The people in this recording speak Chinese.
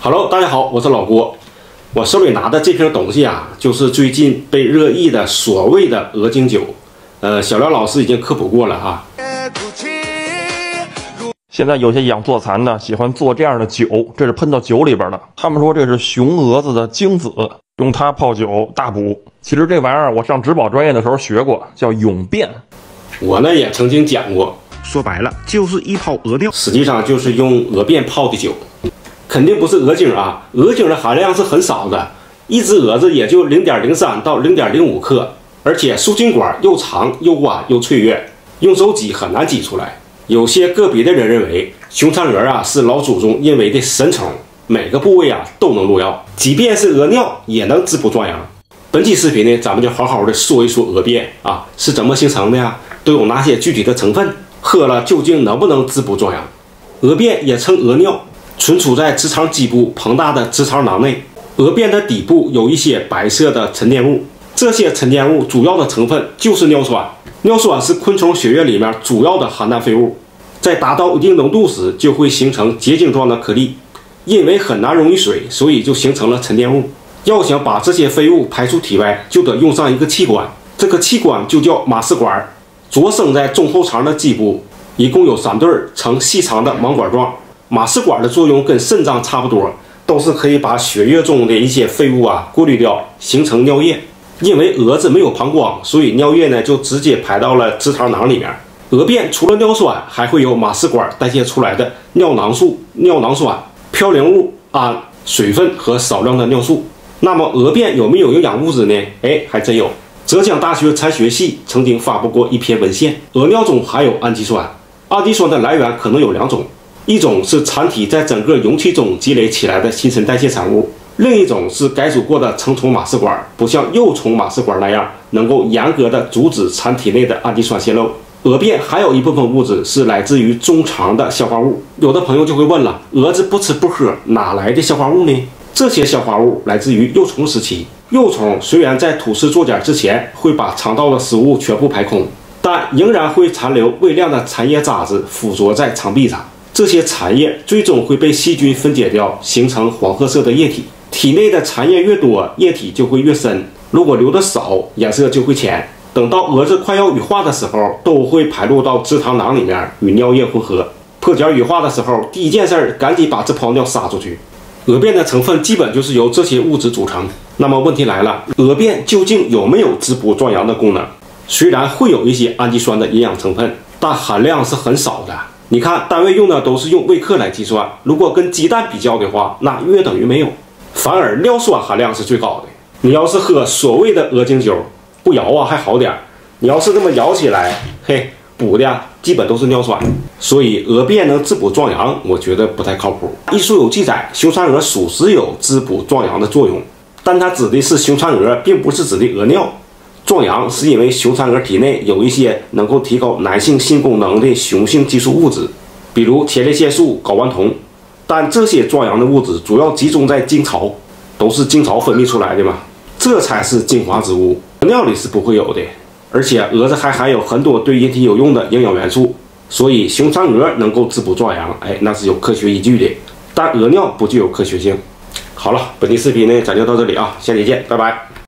Hello， 大家好，我是老郭。我手里拿的这瓶东西啊，就是最近被热议的所谓的鹅精酒。小廖老师已经科普过了啊。现在有些养坐蚕的喜欢做这样的酒，这是喷到酒里边的。他们说这是雄蛾子的精子，用它泡酒大补。其实这玩意儿我上植保专业的时候学过，叫永变。我呢也曾经讲过，说白了就是一泡鹅尿，实际上就是用鹅便泡的酒。肯定不是鹅精啊，鹅精的含量是很少的，一只蛾子也就 0.03 到 0.05 克，而且输精管又长又弯又脆弱，用手挤很难挤出来。有些个别的人认为，雄蚕蛾啊是老祖宗认为的神虫，每个部位啊都能入药，即便是鹅尿也能滋补壮阳。本期视频呢，咱们就好好的说一说鹅便啊是怎么形成的呀，都有哪些具体的成分，喝了究竟能不能滋补壮阳。鹅便也称鹅尿，存储在直肠基部膨大的直肠囊内，鹅便的底部有一些白色的沉淀物，这些沉淀物主要的成分就是尿酸。尿酸是昆虫血液里面主要的含氮废物，在达到一定浓度时就会形成结晶状的颗粒，因为很难溶于水，所以就形成了沉淀物。要想把这些废物排出体外，就得用上一个器官，这个器官就叫马氏管，着生在中后肠的基部，一共有3对呈细长的盲管状。马氏管的作用跟肾脏差不多，都是可以把血液中的一些废物啊过滤掉，形成尿液。因为蛾子没有膀胱，所以尿液呢就直接排到了直肠囊里面。鹅便除了尿酸，还会有马氏管代谢出来的尿囊素、尿囊酸、嘌呤物、氨、水分和少量的尿素。那么鹅便有没有营养物质呢？还真有。浙江大学蚕学系曾经发布过一篇文献，鹅尿中含有氨基酸，氨基酸的来源可能有2种，一种是蚕体在整个蛹体中积累起来的新陈代谢产物，另一种是改组过的成虫马氏管，不像幼虫马氏管那样能够严格的阻止蚕体内的氨基酸泄漏。鹅便还有一部分物质是来自于中肠的消化物，有的朋友就会问了，蛾子不吃不喝，哪来的消化物呢？这些消化物来自于幼虫时期，幼虫虽然在吐丝作茧之前会把肠道的食物全部排空，但仍然会残留微量的残液渣子附着在肠壁上，这些残液最终会被细菌分解掉，形成黄褐色的液体。体内的残液越多，液体就会越深，如果流的少，颜色就会浅。等到蛾子快要羽化的时候，都会排入到直肠囊里面与尿液混合。破茧羽化的时候，第一件事赶紧把这泡尿撒出去。鹅便的成分基本就是由这些物质组成。那么问题来了，鹅便究竟有没有滋补壮阳的功能？虽然会有一些氨基酸的营养成分，但含量是很少的。你看单位用的都是用微克来计算，如果跟鸡蛋比较的话，那约等于没有。反而尿酸含量是最高的。你要是喝所谓的鹅精酒，不摇啊还好点，你要是这么摇起来，补的基本都是尿酸。所以鹅便能滋补壮阳，我觉得不太靠谱。医书有记载，雄蚕蛾属实有滋补壮阳的作用，但它指的是雄蚕蛾，并不是指的鹅尿。壮阳是因为雄蚕蛾体内有一些能够提高男性性功能的雄性激素物质，比如前列腺素、睾丸酮。但这些壮阳的物质主要集中在精巢，都是精巢分泌出来的嘛，这才是精华之物，尿里是不会有的。而且蛾子还含有很多对人体有用的营养元素，所以雄蚕蛾能够滋补壮阳，那是有科学依据的。但鹅尿不具有科学性。好了，本期视频呢咱就到这里啊，下期见，拜拜。